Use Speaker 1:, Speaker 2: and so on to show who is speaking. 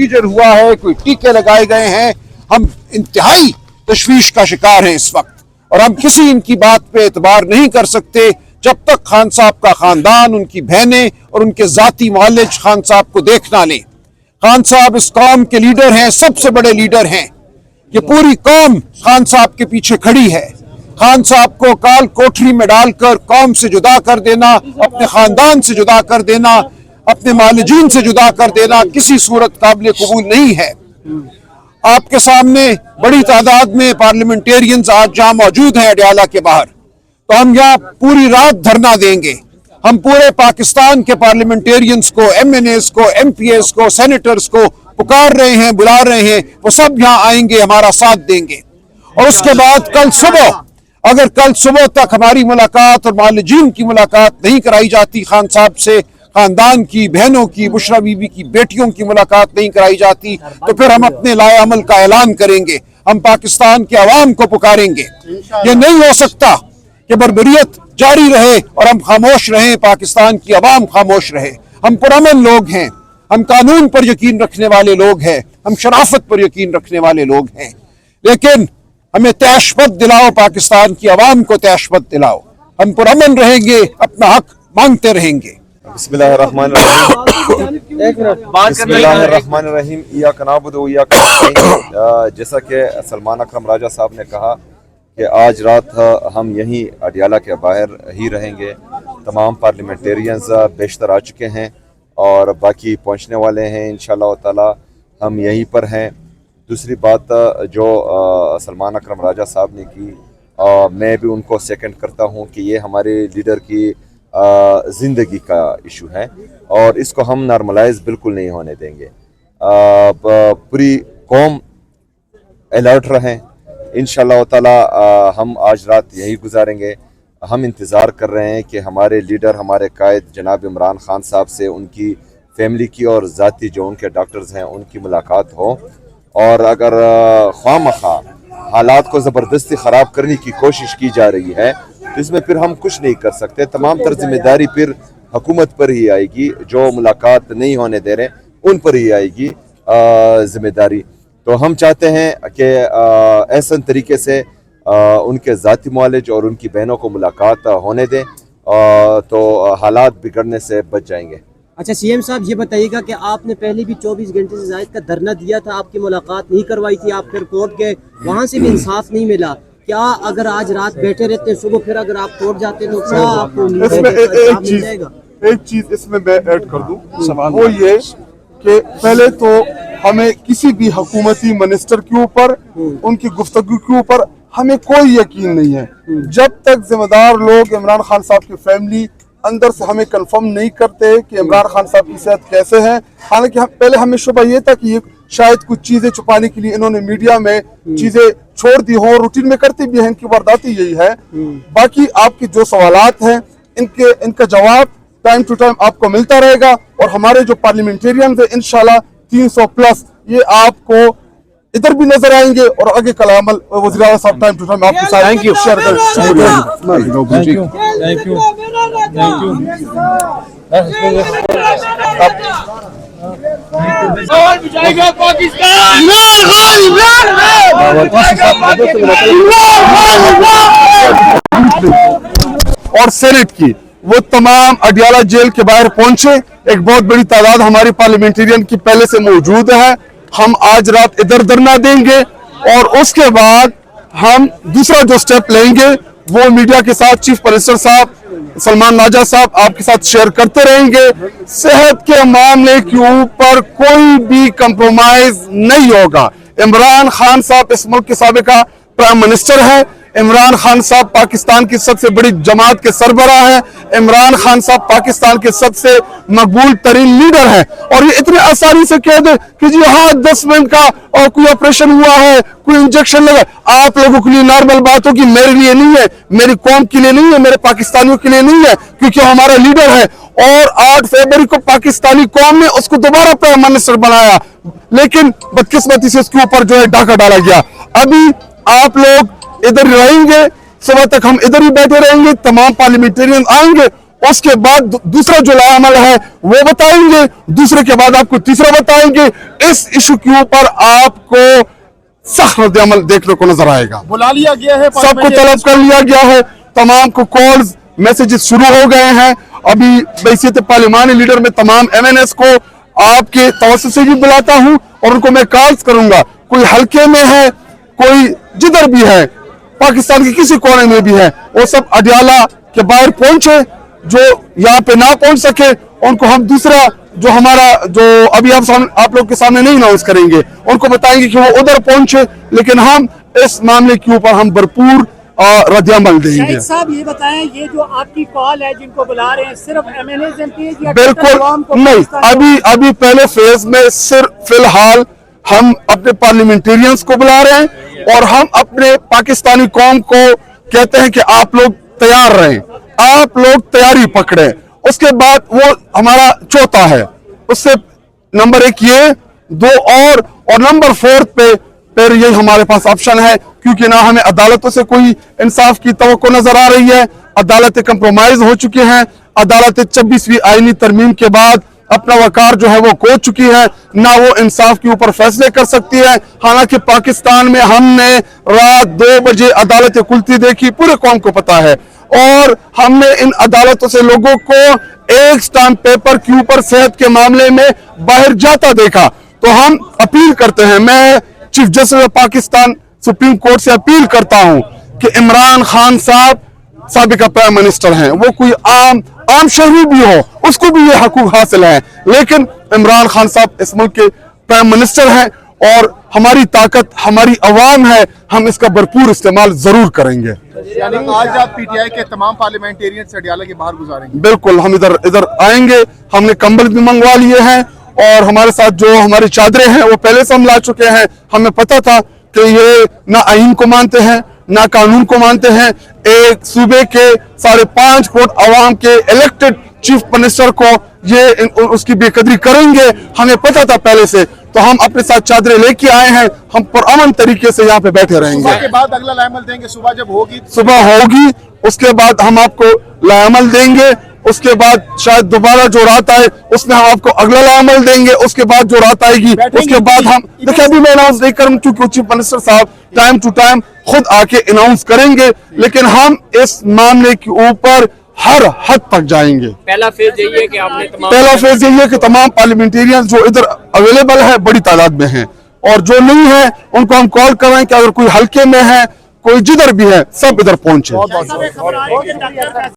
Speaker 1: Procedure हुआ है, कोई टीके लगाए गए हैं। हम इंतहाई तशवीश का शिकार हैं इस वक्त, और हम किसी इनकी बात पे एतबार नहीं कर सकते जब तक खान साहब का खानदान, उनकी बहनें और उनके ज़ाती मालिज खान साहब को देख ना लें। खान साहब इस कौम के लीडर हैं, सबसे बड़े लीडर हैं। ये पूरी कौम खान साहब के पीछे खड़ी है। खान साहब को काल कोठरी में डालकर कौम से जुदा कर देना, अपने खानदान से जुदा कर देना, अपने मालिजीन से जुदा कर देना किसी सूरत काबिल कबूल नहीं है। आपके सामने बड़ी तादाद में पार्लियामेंटेरियंस आज जहाँ मौजूद हैं अडियाला के बाहर, तो हम यहाँ पूरी रात धरना देंगे। हम पूरे पाकिस्तान के पार्लियामेंटेरियंस को, MNAs को, MPs को, सेनेटर्स को पुकार रहे हैं, बुला रहे हैं, वो सब यहाँ आएंगे, हमारा साथ देंगे। और उसके बाद कल सुबह, अगर कल सुबह तक हमारी मुलाकात और मालिजीन की मुलाकात नहीं कराई जाती खान साहब से, खानदान की बहनों की, बुशरा बीबी की बेटियों की मुलाकात नहीं कराई जाती, तो फिर हम अपने लाए अमल का ऐलान करेंगे। हम पाकिस्तान के अवाम को पुकारेंगे। ये नहीं हो सकता कि बर्बरियत जारी रहे और हम खामोश रहें, पाकिस्तान की अवाम खामोश रहे। हम पुरअमन लोग हैं, हम कानून पर यकीन रखने वाले लोग हैं, हम शराफत पर यकीन रखने वाले लोग हैं, लेकिन हमें तैशबत दिलाओ, पाकिस्तान की अवाम को तैशबत दिलाओ। हम पुरअमन रहेंगे, अपना हक मांगते रहेंगे।
Speaker 2: बिस्मिल्लाहिर्रहमानिर्रहीम। इय्याका नअबुदु व इय्याका नस्तईन। जैसा कि सलमान अकरम राजा साहब ने कहा कि आज रात हम यहीं अडियाला के बाहर ही रहेंगे। तमाम पार्लियामेंटेरियंस बेशतर आ चुके हैं और बाकी पहुंचने वाले हैं इंशाअल्लाह ताला। हम यहीं पर हैं। दूसरी बात जो सलमान अकरम राजा साहब ने की, मैं भी उनको सेकंड करता हूं कि ये हमारे लीडर की ज़िंदगी का इशू है और इसको हम नॉर्मलाइज बिल्कुल नहीं होने देंगे। पूरी कौम अलर्ट रहें। इंशाअल्लाह ताला हम आज रात यही गुजारेंगे। हम इंतज़ार कर रहे हैं कि हमारे लीडर, हमारे कायद जनाब इमरान खान साहब से उनकी फैमिली की और ज़ाती जो उनके डॉक्टर्स हैं उनकी मुलाकात हो, और अगर ख्वामखा हालात को ज़बरदस्ती ख़राब करने की कोशिश की जा रही है तो इसमें फिर हम कुछ नहीं कर सकते। तमाम तर जिम्मेदारी फिर हुकूमत पर ही आएगी। जो मुलाकात नहीं होने दे रहे उन पर ही आएगी जिम्मेदारी। तो हम चाहते हैं कि ऐसा तरीके से उनके ज़ाती मालिज और उनकी बहनों को मुलाकात होने दें, तो हालात बिगड़ने से बच जाएंगे।
Speaker 3: अच्छा सीएम साहब, ये बताइएगा कि आपने पहले भी 24 घंटे से ज़ायद का धरना दिया था, आपकी मुलाकात नहीं करवाई थी, आप फिर कोर्ट गए, वहाँ से भी इंसाफ नहीं मिला। क्या अगर आज रात बैठे रहते, सुबह फिर अगर आप कोर्ट जाते तो क्या आपको
Speaker 4: एक चीज इसमें मैं ऐड कर दूं, वो ये कि पहले तो हमें किसी भी हुकूमती मिनिस्टर के ऊपर, उनकी गुफ्तगू के ऊपर हमें कोई यकीन नहीं है जब तक जिम्मेदार लोग इमरान खान साहब की फैमिली अंदर से हमें कंफर्म नहीं करते कि इमरान खान साहब की सेहत कैसे है। हालांकि पहले हमें शुबा ये था कि शायद कुछ चीजें छुपाने के लिए इन्होंने मीडिया में चीजें छोड़ दी हो, रूटीन में करते भी हैं, इनकी वारदाती यही है। बाकी आपके जो सवालात हैं इनका जवाब टाइम टू टाइम आपको मिलता रहेगा, और हमारे जो पार्लियामेंटेरियन है इंशाल्लाह 300 प्लस ये आपको इधर भी नजर आएंगे, और आगे कलामल वज़ीर आला साहब टाइम टू टाइम आपके साथ शेयर करेंगे। और सेनेट की वो तमाम अडियाला जेल के बाहर पहुंचे। एक बहुत बड़ी तादाद हमारी पार्लियामेंटेरियन की पहले से मौजूद है। हम आज रात इधर धरना देंगे और उसके बाद हम दूसरा जो स्टेप लेंगे वो मीडिया के साथ चीफ मिनिस्टर साहब सलमान राजा साहब आपके साथ शेयर करते रहेंगे। सेहत के मामले के ऊपर कोई भी कंप्रोमाइज नहीं होगा। इमरान खान साहब इस मुल्क के साबिका प्राइम मिनिस्टर है। इमरान खान साहब पाकिस्तान की सबसे बड़ी जमात के सरबराह हैं। इमरान खान साहब पाकिस्तान के सबसे मकबूल तरीन लीडर हैं, और ये इतने आसानी से कह दे कि जी हाँ 10 मिनट का और कोई ऑपरेशन हुआ है, कोई इंजेक्शन लगा, आप लोगों के लिए नॉर्मल बात होगी, मेरे लिए नहीं है, मेरी कौम के लिए नहीं है, मेरे पाकिस्तानियों के लिए नहीं है, क्योंकि हमारा लीडर है। और 8 फरवरी को पाकिस्तानी कौम ने उसको दोबारा प्राइम मिनिस्टर बनाया, लेकिन बदकिस्मती से उसके ऊपर जो है डाका डाला गया। अभी आप लोग इधर रहेंगे, सुबह तक हम इधर ही बैठे रहेंगे, तमाम पार्लियामेंटेरियन आएंगे उसके बाद दूसरा जो लाएअमल है वो बताएंगे, दूसरे के बाद आपको तीसरा बताएंगे। इस इशू के ऊपर आपको सख्त रद्द-ए-अमल देखने को नजर आएगा।
Speaker 5: बुला लिया गया है,
Speaker 4: सबको तलब कर लिया गया है, तमाम को कॉल्स मैसेजेस शुरू हो गए हैं। अभी बैसियत पार्लिमानी लीडर में तमाम MNS को आपके तवज्जो से भी बुलाता हूं और उनको मैं कॉल्स करूंगा। कोई हल्के में है, कोई जिधर भी है, पाकिस्तान के किसी कोने में भी है, वो सब अडियाला के बाहर पहुंचे। जो यहाँ पे ना पहुंच सके उनको हम दूसरा जो हमारा जो अभी आप लोग के सामने नहीं अनाउंस करेंगे, उनको बताएंगे कि वो उधर पहुंचे, लेकिन हम इस मामले के ऊपर हम भरपूर रद्द-ए-अमल देंगे।
Speaker 5: शाहिद साहब ये बताएं, ये जो आपकी कॉल है जिनको बुला रहे हैं, सिर्फ MNAs MPs या
Speaker 4: बिल्कुल नहीं, अभी पहले फेज में सिर्फ फिलहाल हम अपने पार्लियामेंटेरियंस को बुला रहे हैं और हम अपने पाकिस्तानी कौम को कहते हैं कि आप लोग तैयार रहें, आप लोग तैयारी पकड़े। उसके बाद वो हमारा चौथा है, उससे नंबर 1 ये, 2 और नंबर 4 पे फिर यही हमारे पास ऑप्शन है, क्योंकि ना हमें अदालतों से कोई इंसाफ की तवक्को नजर आ रही है। अदालतें कंप्रोमाइज हो चुकी हैं, अदालतें 26वीं आईनी तरमीम के बाद अपना वकार जो है वो खो चुकी है, ना वो इंसाफ के ऊपर फैसले कर सकती है। हालांकि पाकिस्तान में हमने रात 2 बजे अदालतें खुलती देखी, पूरे कौम को पता है, और हमने इन अदालतों से लोगों को एक स्टाम्प पेपर के ऊपर सेहत के मामले में बाहर जाता देखा। तो हम अपील करते हैं, मैं chief justice of Pakistan supreme court से अपील करता हूं कि इमरान खान साहब साबिका प्राइम मिनिस्टर हैं, वो कोई आम शहरी भी हो, उसको भी ये हकूक हासिल है, लेकिन इमरान खान साहब इस मुल्क के प्राइम मिनिस्टर हैं और हमारी ताकत हमारी अवाम है, हम इसका भरपूर इस्तेमाल जरूर करेंगे।
Speaker 5: यानी आज आप PTI के तमाम पार्लियामेंटेरियन से अडियाला के बाहर गुजारेंगे?
Speaker 4: बिल्कुल, हम इधर आएंगे। हमने कंबल भी मंगवा लिए हैं और हमारे साथ जो हमारी चादरें हैं वो पहले से हम ला चुके हैं। हमें पता था कि ये ना आईन को मानते हैं, ना कानून को मानते हैं। एक सूबे के 5.5 करोड़ अवाम के इलेक्टेड चीफ मिनिस्टर को ये उसकी बेकदरी करेंगे, हमें पता था पहले से। तो हम अपने साथ चादरें लेके आए हैं, हम पुरअमन तरीके से यहाँ पे बैठे रहेंगे।
Speaker 5: सुबह के बाद अगला लाएअमल देंगे, सुबह जब होगी?
Speaker 4: सुबह होगी, उसके बाद हम आपको लाएअमल देंगे, उसके बाद शायद दोबारा जो रात आए उसमें हम आपको अगला लाएअमल देंगे, उसके बाद जो रात आएगी उसके बाद हम देखिए, अभी मैं अनाउंस नहीं करूँ क्योंकि चीफ मिनिस्टर साहब टाइम टू टाइम खुद आके अनाउंस करेंगे, लेकिन हम इस मामले के ऊपर हर हद तक जाएंगे।
Speaker 6: पहला फेज यही है कि
Speaker 4: तमाम पार्लियामेंटेरियन जो इधर अवेलेबल है बड़ी तादाद में हैं, और जो नहीं है उनको हम कॉल कर रहे हैं कि अगर कोई हल्के में है, कोई जिधर भी है, सब इधर पहुंचे।